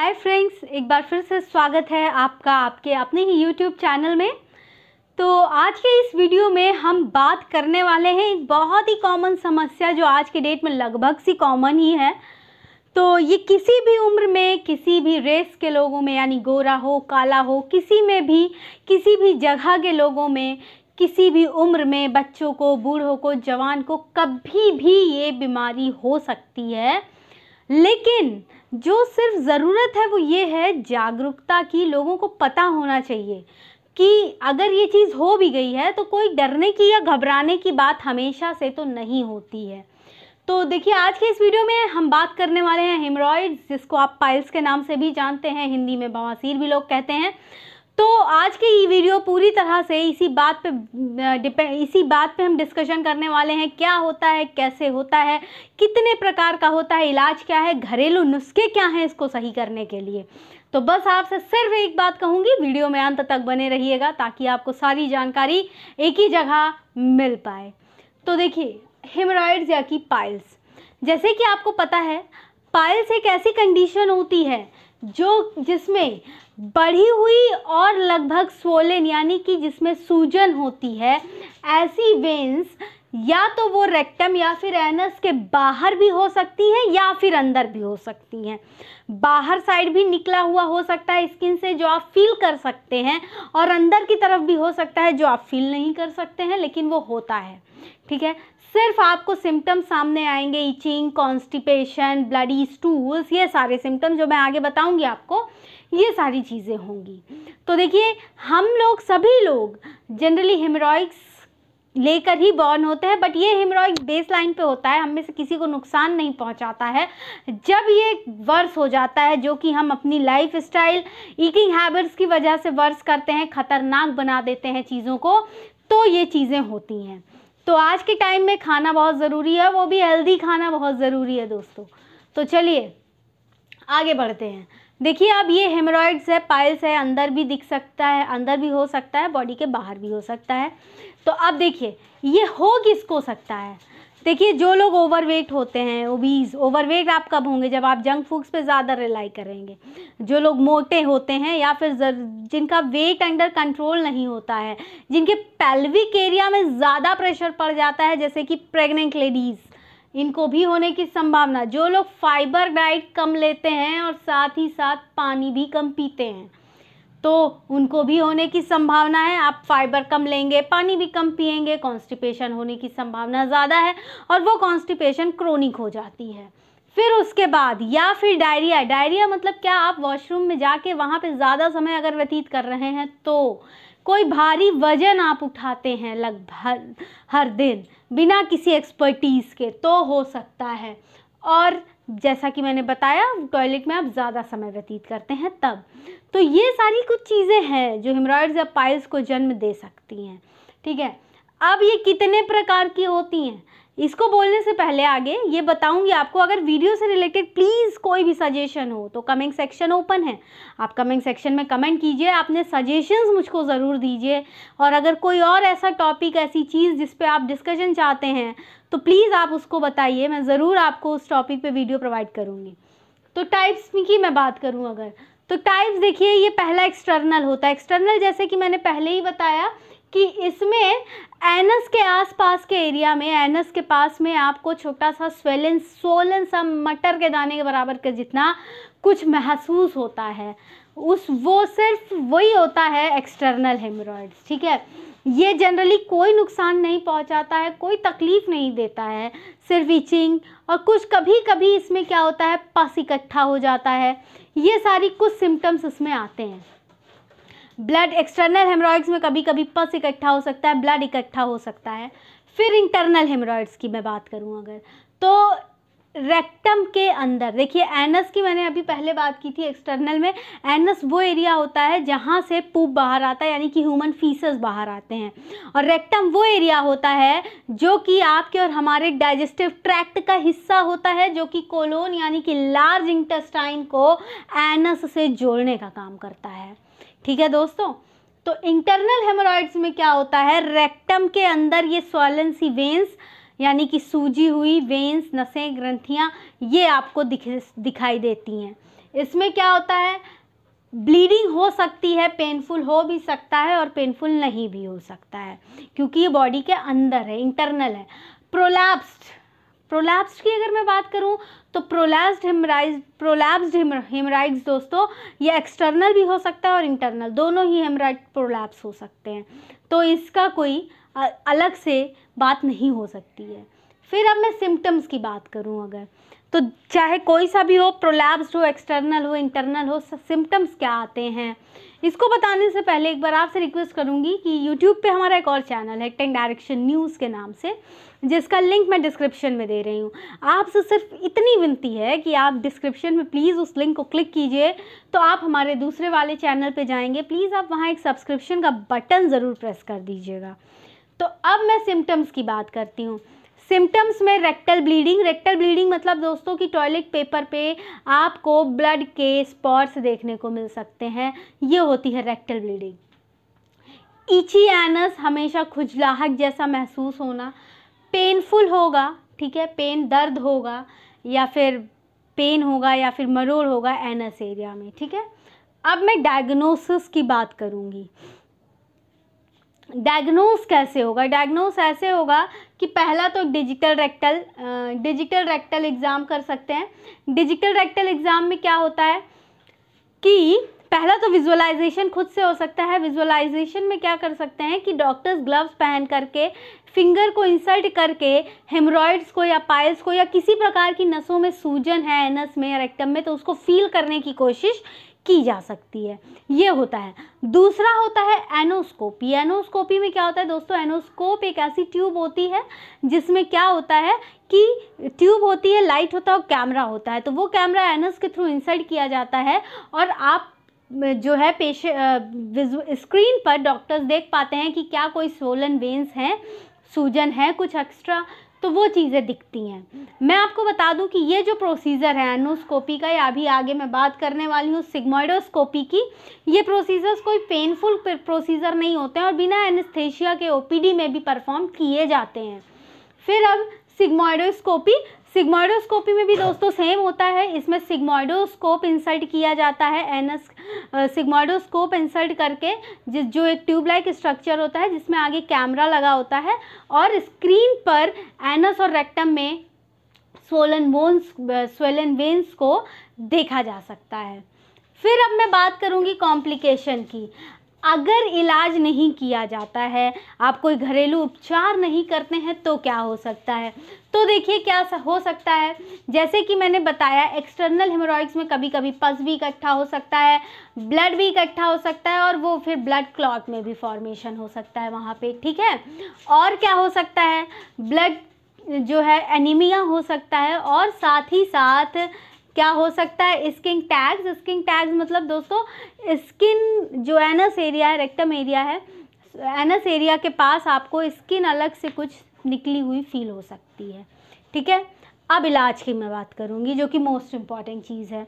Hi friends, एक बार फिर से स्वागत है आपका आपके अपने ही यूट्यूब चैनल में। तो आज के इस वीडियो में हम बात करने वाले हैं एक बहुत ही कॉमन समस्या जो आज के डेट में लगभग सी कॉमन ही है। तो ये किसी भी उम्र में, किसी भी रेस के लोगों में, यानी गोरा हो, काला हो, किसी में भी, किसी भी जगह के लोगों में, किसी भी उम्र में, बच्चों को, बूढ़ों को, जवान को, कभी भी ये बीमारी हो सकती है। लेकिन जो सिर्फ ज़रूरत है वो ये है जागरूकता की। लोगों को पता होना चाहिए कि अगर ये चीज़ हो भी गई है तो कोई डरने की या घबराने की बात हमेशा से तो नहीं होती है। तो देखिए, आज के इस वीडियो में हम बात करने वाले हैं हेमरॉइड्स, जिसको आप पाइल्स के नाम से भी जानते हैं, हिंदी में बवासीर भी लोग कहते हैं। तो आज की ये वीडियो पूरी तरह से इसी बात पे हम डिस्कशन करने वाले हैं। क्या होता है, कैसे होता है, कितने प्रकार का होता है, इलाज क्या है, घरेलू नुस्खे क्या हैं इसको सही करने के लिए। तो बस आपसे सिर्फ एक बात कहूँगी, वीडियो में अंत तक बने रहिएगा ताकि आपको सारी जानकारी एक ही जगह मिल पाए। तो देखिए, हेमरॉइड्स या कि पाइल्स, जैसे कि आपको पता है, पाइल्स एक ऐसी कंडीशन होती है जिसमें बढ़ी हुई और लगभग स्वोलन, यानी कि जिसमें सूजन होती है, ऐसी वेन्स या तो वो रेक्टम या फिर एनस के बाहर भी हो सकती हैं या फिर अंदर भी हो सकती हैं। बाहर साइड भी निकला हुआ हो सकता है स्किन से, जो आप फील कर सकते हैं, और अंदर की तरफ भी हो सकता है जो आप फील नहीं कर सकते हैं, लेकिन वो होता है। ठीक है, सिर्फ आपको सिम्टम्स सामने आएंगे, इचिंग, कॉन्स्टिपेशन, ब्लडी स्टूल्स, ये सारे सिम्टम्स जो मैं आगे बताऊंगी आपको, ये सारी चीज़ें होंगी। तो देखिए, हम लोग सभी लोग जनरली हेमरॉइड्स लेकर ही बॉर्न होते हैं, बट ये हेमरॉइड बेस लाइन पे होता है, हम में से किसी को नुकसान नहीं पहुंचाता है। जब ये वर्स हो जाता है, जो कि हम अपनी लाइफ स्टाइल, ईटिंग हैबिट्स की वजह से वर्स करते हैं, ख़तरनाक बना देते हैं चीज़ों को, तो ये चीज़ें होती हैं। तो आज के टाइम में खाना बहुत ज़रूरी है, वो भी हेल्दी खाना बहुत ज़रूरी है दोस्तों। तो चलिए आगे बढ़ते हैं। देखिए, अब ये हेमरॉइड्स है, पाइल्स है, अंदर भी दिख सकता है, अंदर भी हो सकता है, बॉडी के बाहर भी हो सकता है। तो अब देखिए, ये हो किसको सकता है। देखिए, जो लोग ओवरवेट होते हैं, ओबीज, ओवरवेट आप कब होंगे, जब आप जंक फूड्स पे ज़्यादा रिलाई करेंगे। जो लोग मोटे होते हैं या फिर जिनका वेट अंडर कंट्रोल नहीं होता है, जिनके पेल्विक एरिया में ज़्यादा प्रेशर पड़ जाता है, जैसे कि प्रेग्नेंट लेडीज़, इनको भी होने की संभावना। जो लोग फाइबर डाइट कम लेते हैं और साथ ही साथ पानी भी कम पीते हैं, तो उनको भी होने की संभावना है। आप फाइबर कम लेंगे, पानी भी कम पिएंगे, कॉन्स्टिपेशन होने की संभावना ज़्यादा है, और वो कॉन्स्टिपेशन क्रोनिक हो जाती है। फिर उसके बाद या फिर डायरिया। डायरिया मतलब क्या, आप वॉशरूम में जाके वहाँ पे ज़्यादा समय अगर व्यतीत कर रहे हैं, तो कोई भारी वजन आप उठाते हैं लगभग हर दिन बिना किसी एक्सपर्टीज़ के, तो हो सकता है। और जैसा कि मैंने बताया, टॉयलेट में आप ज़्यादा समय व्यतीत करते हैं तब। तो ये सारी कुछ चीज़ें हैं जो हेमरॉइड्स या पाइल्स को जन्म दे सकती हैं। ठीक है, अब ये कितने प्रकार की होती हैं, इसको बोलने से पहले आगे ये बताऊंगी आपको। अगर वीडियो से रिलेटेड प्लीज़ कोई भी सजेशन हो तो कमेंट सेक्शन ओपन है, आप कमेंट सेक्शन में कमेंट कीजिए, अपने सजेशंस मुझको ज़रूर दीजिए। और अगर कोई और ऐसा टॉपिक, ऐसी चीज़ जिस पे आप डिस्कशन चाहते हैं, तो प्लीज़ आप उसको बताइए, मैं ज़रूर आपको उस टॉपिक पे वीडियो प्रोवाइड करूँगी। तो टाइप्स की मैं बात करूँ अगर, तो टाइप्स देखिए, ये पहला एक्सटर्नल होता है। एक्सटर्नल जैसे कि मैंने पहले ही बताया कि इसमें एनस के आसपास के एरिया में, एनस के पास में आपको छोटा सा सोलन सा मटर के दाने के बराबर के जितना कुछ महसूस होता है, वो सिर्फ वही होता है एक्सटर्नल हेमरॉइड्स। ठीक है, ये जनरली कोई नुकसान नहीं पहुंचाता है, कोई तकलीफ़ नहीं देता है, सिर्फ इचिंग, और कुछ कभी कभी इसमें क्या होता है, पस इकट्ठा हो जाता है। ये सारी कुछ सिम्टम्स इसमें आते हैं। ब्लड, एक्सटर्नल हेमरॉइड्स में कभी कभी पस इकट्ठा हो सकता है, ब्लड इकट्ठा हो सकता है। फिर इंटरनल हेमरॉइड्स की मैं बात करूं अगर, तो रेक्टम के अंदर, देखिए एनस की मैंने अभी पहले बात की थी। एक्सटर्नल में एनस वो एरिया होता है जहाँ से पूप बाहर आता है, यानी कि ह्यूमन फीसस बाहर आते हैं। और रेक्टम वो एरिया होता है जो कि आपके और हमारे डाइजेस्टिव ट्रैक्ट का हिस्सा होता है, जो कि कोलोन यानी कि लार्ज इंटेस्टाइन को एनस से जोड़ने का काम करता है। ठीक है दोस्तों, तो इंटरनल हेमरॉइड्स में क्या होता है, रेक्टम के अंदर ये स्वॉलन सी वेन्स, यानी कि सूजी हुई वेन्स, नसें, ग्रंथियाँ, ये आपको दिखाई देती हैं। इसमें क्या होता है, ब्लीडिंग हो सकती है, पेनफुल हो भी सकता है और पेनफुल नहीं भी हो सकता है, क्योंकि ये बॉडी के अंदर है, इंटरनल है। प्रोलैप्स्ड की अगर मैं बात करूं तो प्रोलैप्स्ड हेमराइड्स दोस्तों, ये एक्सटर्नल भी हो सकता है और इंटरनल, दोनों ही हेमराइड प्रोलैप्स हो सकते हैं, तो इसका कोई अलग से बात नहीं हो सकती है। फिर अब मैं सिम्टम्स की बात करूं अगर, तो चाहे कोई सा भी हो, प्रोलैप्स्ड हो, एक्सटर्नल हो, इंटरनल हो, सिम्टम्स क्या आते हैं, इसको बताने से पहले एक बार आपसे रिक्वेस्ट करूंगी कि यूट्यूब पे हमारा एक और चैनल है, टेक डायरेक्शन न्यूज़ के नाम से, जिसका लिंक मैं डिस्क्रिप्शन में दे रही हूँ। आपसे सिर्फ इतनी विनती है कि आप डिस्क्रिप्शन में प्लीज़ उस लिंक को क्लिक कीजिए, तो आप हमारे दूसरे वाले चैनल पे जाएंगे। प्लीज़ आप वहाँ एक सब्सक्रिप्शन का बटन ज़रूर प्रेस कर दीजिएगा। तो अब मैं सिम्टम्स की बात करती हूँ। सिम्टम्स में रेक्टल ब्लीडिंग मतलब दोस्तों कि टॉयलेट पेपर पे आपको ब्लड के स्पॉट्स देखने को मिल सकते हैं, ये होती है रेक्टल ब्लीडिंग। इची एनस, हमेशा खुजलाहट जैसा महसूस होना, पेनफुल होगा, ठीक है, पेन दर्द होगा या फिर पेन होगा या फिर मरोड़ होगा एनस एरिया में, ठीक है। अब मैं डायग्नोसिस की बात करूँगी। डायग्नोस कैसे होगा, डायग्नोस ऐसे होगा कि पहला तो डिजिटल रेक्टल एग्ज़ाम कर सकते हैं। डिजिटल रेक्टल एग्ज़ाम में क्या होता है कि पहला तो विजुअलाइजेशन खुद से हो सकता है। विजुअलाइजेशन में क्या कर सकते हैं कि डॉक्टर्स ग्लव्स पहन करके फिंगर को इंसर्ट करके हेमरॉइड्स को या पाइल्स को या किसी प्रकार की नसों में सूजन है एनस में या रेक्टम में, तो उसको फील करने की कोशिश की जा सकती है, ये होता है। दूसरा होता है एनोस्कोपी। एनोस्कोपी में क्या होता है दोस्तों, एनोस्कोप एक ऐसी ट्यूब होती है जिसमें क्या होता है कि ट्यूब होती है, लाइट होता है और कैमरा होता है, तो वो कैमरा एनस के थ्रू इंसर्ट किया जाता है और आप जो है स्क्रीन पर डॉक्टर्स देख पाते हैं कि क्या कोई स्वोलन वेन्स हैं, सूजन है कुछ एक्स्ट्रा, तो वो चीज़ें दिखती हैं। मैं आपको बता दूं कि ये जो प्रोसीजर है एनोस्कोपी का, या अभी आगे मैं बात करने वाली हूँ सिग्मोइडोस्कोपी की, ये प्रोसीजर्स कोई पेनफुल प्रोसीजर नहीं होते हैं और बिना एनेस्थेशिया के ओपीडी में भी परफॉर्म किए जाते हैं। फिर अब सिग्मोइडोस्कोपी में भी दोस्तों सेम होता है। इसमें सिग्मोइडोस्कोप इंसर्ट किया जाता है एनस, सिग्मोइडोस्कोप इंसर्ट करके जो एक ट्यूब लाइक स्ट्रक्चर होता है जिसमें आगे कैमरा लगा होता है और स्क्रीन पर एनस और रेक्टम में स्वेलन वेन्स को देखा जा सकता है। फिर अब मैं बात करूंगी कॉम्प्लिकेशन की। अगर इलाज नहीं किया जाता है, आप कोई घरेलू उपचार नहीं करते हैं, तो क्या हो सकता है, तो देखिए क्या हो सकता है। जैसे कि मैंने बताया, एक्सटर्नल हेमोरॉइड्स में कभी कभी पस भी इकट्ठा हो सकता है, ब्लड भी इकट्ठा हो सकता है और वो फिर ब्लड क्लॉट में भी फॉर्मेशन हो सकता है वहाँ पे, ठीक है। और क्या हो सकता है, ब्लड जो है एनीमिया हो सकता है और साथ ही साथ क्या हो सकता है, स्किन टैग्स मतलब दोस्तों स्किन जो एनस एरिया है, रेक्टम एरिया है, एनस एरिया के पास आपको स्किन अलग से कुछ निकली हुई फील हो सकती है, ठीक है। अब इलाज की मैं बात करूँगी, जो कि मोस्ट इम्पॉर्टेंट चीज़ है।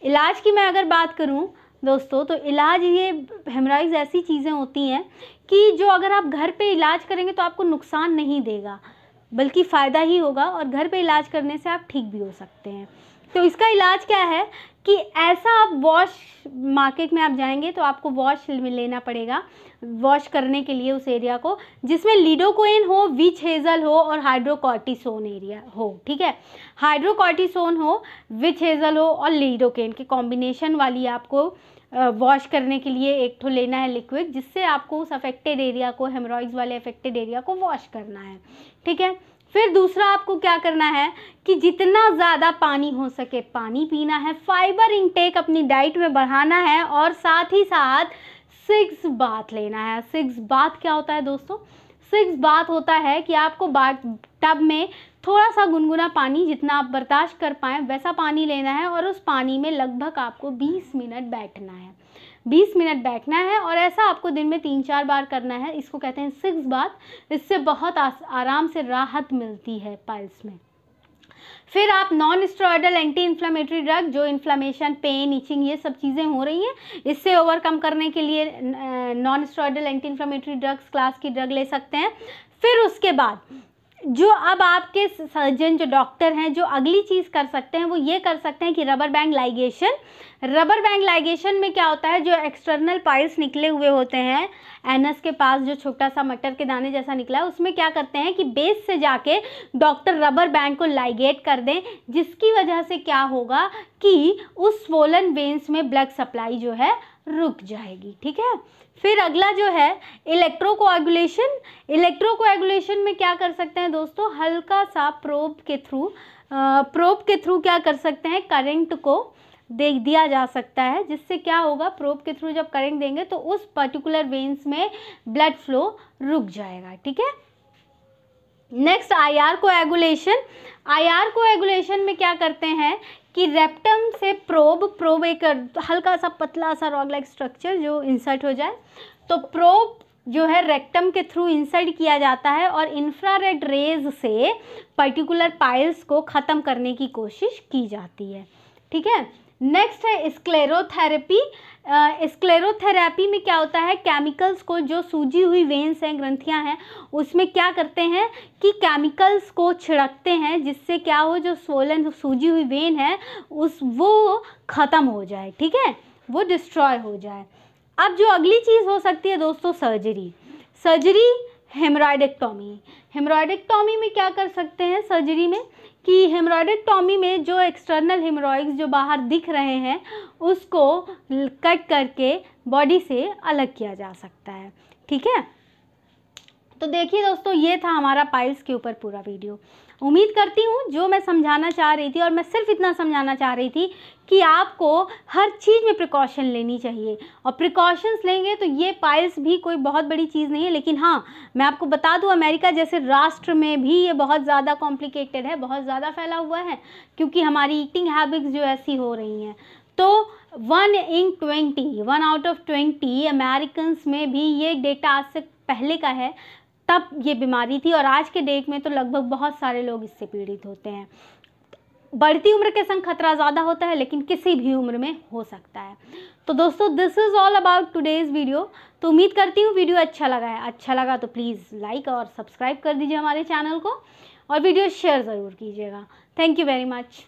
इलाज की मैं अगर बात करूँ दोस्तों, तो इलाज, ये हेमराइड्स ऐसी चीज़ें होती हैं कि जो अगर आप घर पे इलाज करेंगे तो आपको नुकसान नहीं देगा, बल्कि फ़ायदा ही होगा, और घर पे इलाज करने से आप ठीक भी हो सकते हैं। तो इसका इलाज क्या है कि ऐसा आप वॉश, मार्केट में आप जाएंगे तो आपको वॉश लेना पड़ेगा वॉश करने के लिए उस एरिया को, जिसमें लिडोकोइन हो, विच हेज़ल हो और हाइड्रोकॉर्टिसोन एरिया हो, ठीक है। हाइड्रोकॉर्टिसोन हो, विच हेज़ल हो और लिडोकेन के कॉम्बिनेशन वाली आपको वॉश करने के लिए एक ठो लेना है लिक्विड, जिससे आपको उस अफेक्टेड एरिया को, हेमरॉइड्स वाले अफेक्टेड एरिया को वॉश करना है, ठीक है। फिर दूसरा आपको क्या करना है कि जितना ज़्यादा पानी हो सके पानी पीना है, फाइबर इंटेक अपनी डाइट में बढ़ाना है और साथ ही साथ 6 बाथ लेना है। 6 बाथ क्या होता है दोस्तों, 6 बाथ होता है कि आपको टब में थोड़ा सा गुनगुना पानी, जितना आप बर्दाश्त कर पाएँ वैसा पानी लेना है और उस पानी में लगभग आपको 20 मिनट बैठना है। 20 मिनट बैठना है और ऐसा आपको दिन में 3-4 बार करना है। इसको कहते हैं 6 बाथ। इससे बहुत आराम से राहत मिलती है पाइल्स में। फिर आप non steroidal anti inflammatory drug, जो इन्फ्लेमेशन, पेन, इचिंग, ये सब चीज़ें हो रही हैं, इससे ओवरकम करने के लिए non steroidal anti inflammatory drugs class की ड्रग ले सकते हैं। फिर उसके बाद जो अब आपके सर्जन जो डॉक्टर हैं जो अगली चीज़ कर सकते हैं वो ये कर सकते हैं कि रबर बैंड लाइगेशन में क्या होता है, जो एक्सटर्नल पाइल्स निकले हुए होते हैं एनस के पास, जो छोटा सा मटर के दाने जैसा निकला है, उसमें क्या करते हैं कि बेस से जाके डॉक्टर रबर बैंड को लाइगेट कर दें, जिसकी वजह से क्या होगा कि उस स्वोलन वेन्स में ब्लड सप्लाई जो है रुक जाएगी। ठीक है। फिर अगला जो है इलेक्ट्रोकोएगुलेशन में क्या कर सकते हैं दोस्तों, हल्का सा प्रोब के थ्रू क्या कर सकते हैं, करंट को दे दिया जा सकता है, जिससे क्या होगा, प्रोब के थ्रू जब करंट देंगे तो उस पर्टिकुलर वेन्स में ब्लड फ्लो रुक जाएगा। ठीक है। नेक्स्ट IR कोएगुलेशन में क्या करते हैं कि रेक्टम से प्रोब एक हल्का सा पतला सा रॉड लाइक स्ट्रक्चर जो इंसर्ट हो जाए, तो प्रोब जो है रेक्टम के थ्रू इंसर्ट किया जाता है और इंफ्रारेड रेज से पर्टिकुलर पाइल्स को ख़त्म करने की कोशिश की जाती है। ठीक है। नेक्स्ट है स्क्लेरोथेरेपी में क्या होता है, केमिकल्स को, जो सूजी हुई वेन्स हैं, ग्रंथियां हैं, उसमें क्या करते हैं कि केमिकल्स को छिड़कते हैं, जिससे क्या हो, जो स्वोलन सूजी हुई वेन है वो ख़त्म हो जाए। ठीक है, वो डिस्ट्रॉय हो जाए। अब जो अगली चीज़ हो सकती है दोस्तों, सर्जरी हेमरॉइडेक्टॉमी में क्या कर सकते हैं सर्जरी में, कि हेमरॉइडेक्टॉमी में जो एक्सटर्नल हेमरॉइड्स जो बाहर दिख रहे हैं उसको कट करके बॉडी से अलग किया जा सकता है। ठीक है। तो देखिए दोस्तों, ये था हमारा पाइल्स के ऊपर पूरा वीडियो। उम्मीद करती हूँ जो मैं समझाना चाह रही थी, और मैं सिर्फ इतना समझाना चाह रही थी कि आपको हर चीज़ में प्रिकॉशन लेनी चाहिए, और प्रिकॉशंस लेंगे तो ये पाइल्स भी कोई बहुत बड़ी चीज़ नहीं है। लेकिन हाँ, मैं आपको बता दूँ, अमेरिका जैसे राष्ट्र में भी ये बहुत ज़्यादा कॉम्प्लिकेटेड है, बहुत ज़्यादा फैला हुआ है, क्योंकि हमारी ईटिंग हैबिट्स जो ऐसी हो रही हैं। तो 1 आउट ऑफ 20 अमेरिकन्स में भी ये डेटा आज से पहले का है, तब ये बीमारी थी, और आज के डेट में तो लगभग बहुत सारे लोग इससे पीड़ित होते हैं। बढ़ती उम्र के संग खतरा ज़्यादा होता है, लेकिन किसी भी उम्र में हो सकता है। तो दोस्तों, this is all about today's video. तो उम्मीद करती हूँ वीडियो अच्छा लगा तो प्लीज़ लाइक और सब्सक्राइब कर दीजिए हमारे चैनल को, और वीडियो शेयर ज़रूर कीजिएगा। Thank you very much.